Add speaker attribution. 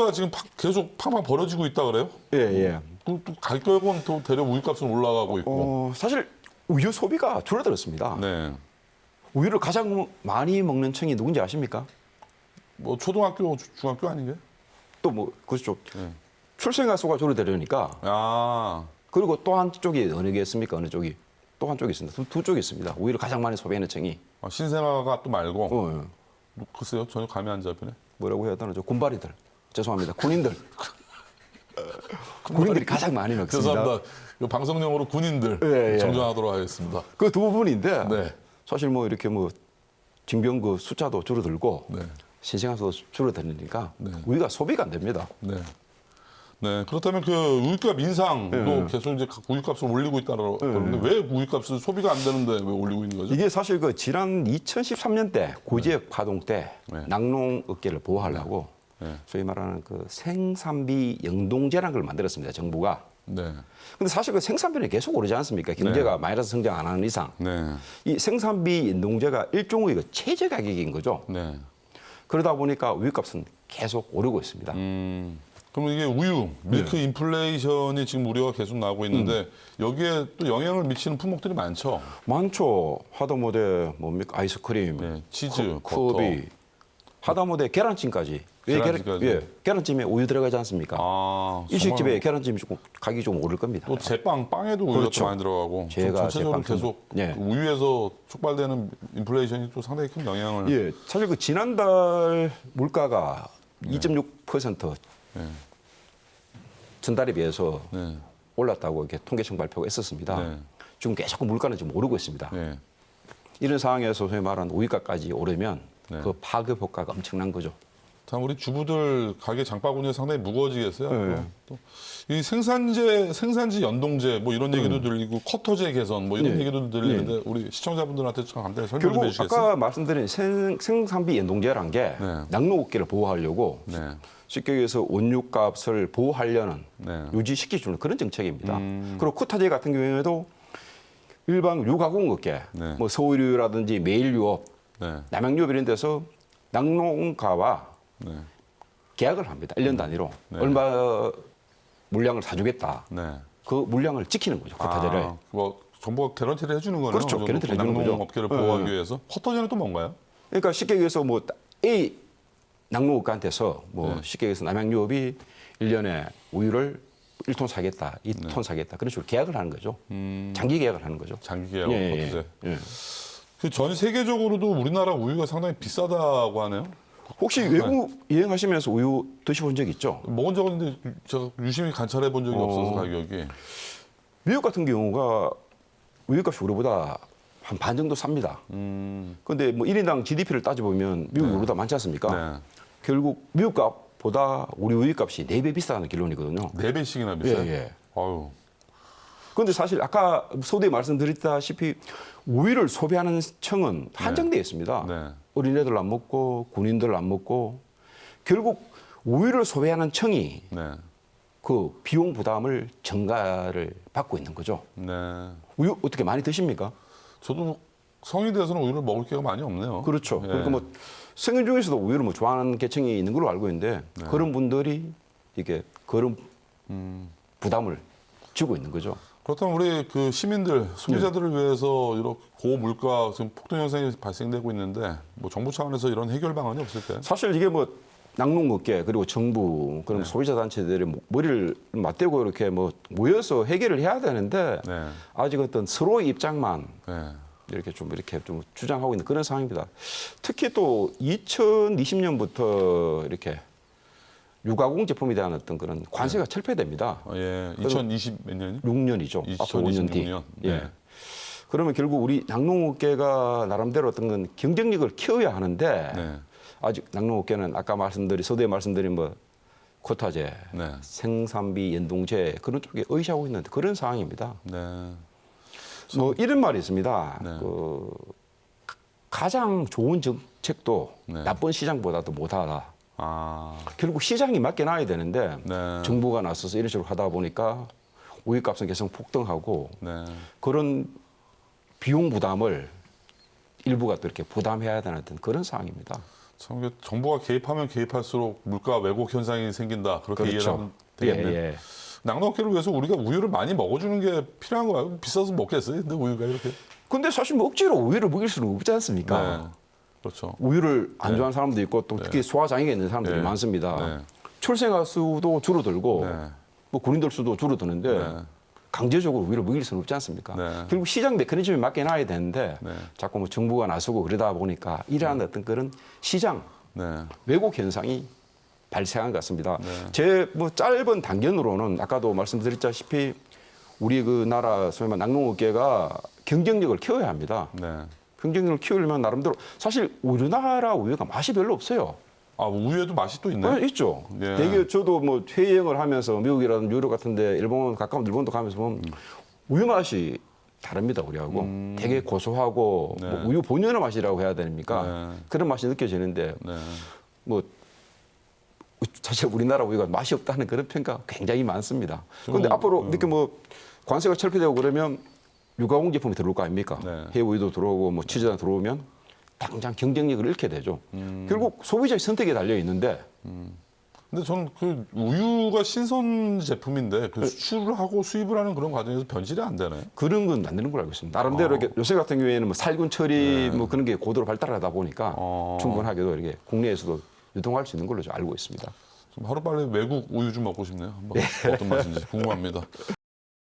Speaker 1: 우유가 지금 계속 팡팡 벌어지고 있다 그래요?
Speaker 2: 예, 예.
Speaker 1: 또 가격은 또 대려 우유값은 올라가고 있고.
Speaker 2: 사실 우유 소비가 줄어들었습니다.
Speaker 1: 네.
Speaker 2: 우유를 가장 많이 먹는 층이 누군지 아십니까?
Speaker 1: 뭐 초등학교, 중학교 아닌가요?
Speaker 2: 또 뭐 그렇죠.
Speaker 1: 네.
Speaker 2: 출생아 수가 줄어들으니까.
Speaker 1: 아,
Speaker 2: 그리고 또 한쪽이 어느 게 있습니까? 어느 쪽이? 또 한쪽이 있습니다. 두 쪽이 있습니다. 우유를 가장 많이 소비하는 층이.
Speaker 1: 신생아가 또 말고.
Speaker 2: 예.
Speaker 1: 글쎄요, 전혀 감이 안 잡히네.
Speaker 2: 뭐라고 해야 되나? 저 군발이들. 죄송합니다. 군인들. 군인들이 가장 많이 먹습니다.
Speaker 1: 죄송합니다. 이 방송용으로 군인들
Speaker 2: 예, 예.
Speaker 1: 정정하도록 하겠습니다.
Speaker 2: 그 두 부분인데
Speaker 1: 네.
Speaker 2: 사실 뭐 이렇게 뭐 징병 그 숫자도 줄어들고
Speaker 1: 네.
Speaker 2: 신생아 수도 줄어드니까
Speaker 1: 네.
Speaker 2: 우유가 소비가 안 됩니다.
Speaker 1: 네. 네. 그렇다면 그 우유값 인상도
Speaker 2: 네.
Speaker 1: 계속 이제 우유값을 올리고 있다는 그런데 왜 우유값을 소비가 안 되는데 왜 올리고 있는 거죠?
Speaker 2: 이게 사실 그 지난 2013년 때 고지역 파동 때
Speaker 1: 네.
Speaker 2: 낙농 업계를 보호하려고
Speaker 1: 네.
Speaker 2: 소위 말하는 그 생산비 연동제라는 걸 만들었습니다. 정부가.
Speaker 1: 네.
Speaker 2: 근데 사실 그 생산비는 계속 오르지 않습니까? 경제가 마이너스 성장 안 하는 이상.
Speaker 1: 네.
Speaker 2: 이 생산비 연동제가 일종의 그 최저 가격인 거죠.
Speaker 1: 네.
Speaker 2: 그러다 보니까 우유값은 계속 오르고 있습니다.
Speaker 1: 그럼 이게 우유, 밀크 인플레이션이 지금 우려가 계속 나오고 있는데 여기에 또 영향을 미치는 품목들이 많죠.
Speaker 2: 많죠. 하다못해 뭡니까 아이스크림,
Speaker 1: 네. 치즈,
Speaker 2: 커피, 하다못해 계란찜까지. 왜
Speaker 1: 계란찜까지.
Speaker 2: 계란찜에 우유 들어가지 않습니까?
Speaker 1: 아,
Speaker 2: 일식집에
Speaker 1: 정말
Speaker 2: 계란찜이 조금 가격이 좀 오를 겁니다.
Speaker 1: 또 제빵, 빵에도 우유가
Speaker 2: 그렇죠.
Speaker 1: 또 많이 들어가고 좀
Speaker 2: 제가
Speaker 1: 전체적으로
Speaker 2: 제빵
Speaker 1: 계속
Speaker 2: 네.
Speaker 1: 그 우유에서 촉발되는 인플레이션이 또 상당히 큰 영향을.
Speaker 2: 예, 사실 그 지난달 물가가 2.6%
Speaker 1: 네.
Speaker 2: 전달에 비해서
Speaker 1: 네.
Speaker 2: 올랐다고 이렇게 통계청 발표가 있었습니다.
Speaker 1: 네.
Speaker 2: 지금 계속 물가는 지금 오르고 있습니다.
Speaker 1: 네.
Speaker 2: 이런 상황에서 소위 말하는 우유가까지 오르면
Speaker 1: 네.
Speaker 2: 그 파급 효과가 엄청난 거죠.
Speaker 1: 참 우리 주부들 가게 장바구니가 상당히 무거워지겠어요.
Speaker 2: 네.
Speaker 1: 또 이 생산지 연동제 뭐 이런 얘기도 들리고 커터제 개선 뭐 이런
Speaker 2: 네.
Speaker 1: 얘기도 들리는데 우리 시청자분들한테 좀 간단히 설명 좀
Speaker 2: 결국
Speaker 1: 해주시겠어요?
Speaker 2: 아까 말씀드린 생산비 연동제라는 게
Speaker 1: 네.
Speaker 2: 낙농업계를 보호하려고
Speaker 1: 네.
Speaker 2: 쉽게 얘기해서 원유값을 보호하려는
Speaker 1: 네.
Speaker 2: 유지시켜주는 그런 정책입니다. 그리고 커터제 같은 경우에도 일반 유가공업계,
Speaker 1: 네.
Speaker 2: 뭐 서울유라든지 매일유업,
Speaker 1: 네.
Speaker 2: 남양유업 이런 데서 낙농가와
Speaker 1: 네.
Speaker 2: 계약을 합니다. 1년 단위로.
Speaker 1: 네.
Speaker 2: 얼마 물량을 사주겠다.
Speaker 1: 네.
Speaker 2: 그 물량을 지키는 거죠. 커터제를.
Speaker 1: 아, 뭐 정부가 개런티를 해주는 거네요.
Speaker 2: 그렇죠. 개런티를 해주는 거죠.
Speaker 1: 낙농업계를 보호하기
Speaker 2: 네.
Speaker 1: 위해서. 커터제는 또 뭔가요?
Speaker 2: 그러니까 쉽게 얘기해서 뭐 A 낙농업가한테서 뭐
Speaker 1: 네.
Speaker 2: 쉽게 얘기해서 남양유업이 1년에 우유를 1톤 사겠다, 2톤 사겠다. 그런 식으로 계약을 하는 거죠. 장기 계약을 하는 거죠.
Speaker 1: 장기 계약
Speaker 2: 예,
Speaker 1: 커터제.
Speaker 2: 예.
Speaker 1: 그 전 세계적으로도 우리나라 우유가 상당히 비싸다고 하네요.
Speaker 2: 혹시 외국 여행하시면서 우유 드셔본 적 있죠?
Speaker 1: 먹은 적은 있는데 제가 유심히 관찰해 본 적이 없어서 가격이.
Speaker 2: 미국 같은 경우가 우유값이 우리보다 한 반 정도 쌉니다. 그런데 뭐 1인당 GDP를 따져보면 미국이 우리보다 많지 않습니까?
Speaker 1: 네.
Speaker 2: 결국 미국 값보다 우리 우유값이 4배 비싸는 결론이거든요.
Speaker 1: 4배씩이나 비싸요?
Speaker 2: 예.
Speaker 1: 아유.
Speaker 2: 그런데 사실 아까 서두에 말씀드렸다시피 우유를 소비하는 층은 한정되어 있습니다.
Speaker 1: 네.
Speaker 2: 어린애들 안 먹고 군인들 안 먹고 결국 우유를 소비하는 층이
Speaker 1: 네.
Speaker 2: 그 비용 부담을 증가를 받고 있는 거죠.
Speaker 1: 네.
Speaker 2: 우유 어떻게 많이 드십니까?
Speaker 1: 저도 성인이 돼서는 우유를 먹을 기회가 많이 없네요.
Speaker 2: 그렇죠.
Speaker 1: 예.
Speaker 2: 그러니까 뭐 성인 중에서도 우유를 뭐 좋아하는 계층이 있는 걸로 알고 있는데 그런 분들이 이게 그런 부담을 지고 있는 거죠.
Speaker 1: 그렇다면 우리 그 시민들, 소비자들을
Speaker 2: 네.
Speaker 1: 위해서 이렇게 고물가 지금 폭등 현상이 발생되고 있는데 뭐 정부 차원에서 이런 해결 방안이 없을까요?
Speaker 2: 사실 이게 뭐 낙농업계 그리고 정부 그런 소비자 단체들이 머리를 맞대고 이렇게 뭐 모여서 해결을 해야 되는데
Speaker 1: 네.
Speaker 2: 아직 어떤 서로의 입장만
Speaker 1: 네.
Speaker 2: 이렇게 좀 주장하고 있는 그런 상황입니다. 특히 또 2020년부터 이렇게 유가공 제품에 대한 어떤 그런 관세가 철폐됩니다.
Speaker 1: 예. 2020 몇 년이?
Speaker 2: 6년이죠. 앞으로 5년 뒤.
Speaker 1: 2026년.
Speaker 2: 예.
Speaker 1: 네.
Speaker 2: 그러면 결국 우리 낙농업계가 나름대로 어떤 건 경쟁력을 키워야 하는데
Speaker 1: 네.
Speaker 2: 아직 낙농업계는 아까 서두에 말씀드린 뭐 쿼타제,
Speaker 1: 네.
Speaker 2: 생산비 연동제 그런 쪽에 의지하고 있는 그런 상황입니다.
Speaker 1: 네.
Speaker 2: 뭐 이런 말이 있습니다.
Speaker 1: 네.
Speaker 2: 그 가장 좋은 정책도
Speaker 1: 네.
Speaker 2: 나쁜 시장보다도 못하다.
Speaker 1: 아.
Speaker 2: 결국 시장이 맡겨놔야 되는데
Speaker 1: 네.
Speaker 2: 정부가 나서서 이런 식으로 하다 보니까 우유값은 계속 폭등하고
Speaker 1: 네.
Speaker 2: 그런 비용 부담을 일부가 또 이렇게 부담해야 되는 어떤 그런 상황입니다.
Speaker 1: 참 이게 정부가 개입하면 개입할수록 물가 왜곡 현상이 생긴다. 그렇게
Speaker 2: 그렇죠.
Speaker 1: 이해를 하면 되겠네요.
Speaker 2: 예, 예.
Speaker 1: 낙농업계를 위해서 우리가 우유를 많이 먹어주는 게 필요한 거야. 비싸서 먹겠어요. 근데 우유가 이렇게.
Speaker 2: 근데 사실 뭐 억지로 우유를 먹일 수는 없지 않습니까?
Speaker 1: 네. 그렇죠.
Speaker 2: 우유를 안 좋아하는 사람도 있고 또 특히 소화장애가 있는 사람들이
Speaker 1: 네.
Speaker 2: 많습니다.
Speaker 1: 네.
Speaker 2: 출생아 수도 줄어들고
Speaker 1: 네.
Speaker 2: 뭐 군인들 수도 줄어드는데
Speaker 1: 네.
Speaker 2: 강제적으로 우유를 먹일 수는 없지 않습니까?
Speaker 1: 네.
Speaker 2: 그리고 시장 메커니즘에 맞게 놔야 되는데
Speaker 1: 네.
Speaker 2: 자꾸 뭐 정부가 나서고 그러다 보니까 이러한 어떤 그런 시장
Speaker 1: 네.
Speaker 2: 왜곡 현상이 발생한 것 같습니다.
Speaker 1: 네.
Speaker 2: 제 뭐 짧은 단견으로는 아까도 말씀드렸다시피 우리 그 나라 소위 말해 낙농업계가 경쟁력을 키워야 합니다.
Speaker 1: 네.
Speaker 2: 경쟁력을 키우려면 나름대로 사실 우리나라 우유가 맛이 별로 없어요.
Speaker 1: 아, 우유에도 맛이 또 있네.
Speaker 2: 있죠.
Speaker 1: 예.
Speaker 2: 되게 저도 뭐 해외여행을 하면서 미국이라든 유럽 같은데 일본 가까운 일본도 가면서 보면 우유 맛이 다릅니다 우리하고 되게 고소하고
Speaker 1: 네.
Speaker 2: 뭐 우유 본연의 맛이라고 해야 됩니까?
Speaker 1: 네.
Speaker 2: 그런 맛이 느껴지는데
Speaker 1: 네.
Speaker 2: 뭐 사실 우리나라 우유가 맛이 없다는 그런 평가 굉장히 많습니다. 그런데 앞으로 이렇게 뭐 관세가 철폐되고 그러면 유가공 제품이 들어올 거 아닙니까?
Speaker 1: 네.
Speaker 2: 해외 우유도 들어오고 뭐 치즈가 들어오면 당장 경쟁력을 잃게 되죠. 결국 소비자의 선택에 달려 있는데
Speaker 1: 근데 저는 그 우유가 신선 제품인데 그 수출을 하고 수입을 하는 그런 과정에서 변질이 안 되나요?
Speaker 2: 그런 건 안 되는 걸로 알고 있습니다. 나름대로 이렇게 요새 같은 경우에는 뭐 살균 처리 뭐 그런 게 고도로 발달하다 보니까 충분하게도 이렇게 국내에서도 유통할 수 있는 걸로 알고 있습니다.
Speaker 1: 좀 하루빨리 외국 우유 좀 먹고 싶네요. 한번 어떤 맛인지 궁금합니다.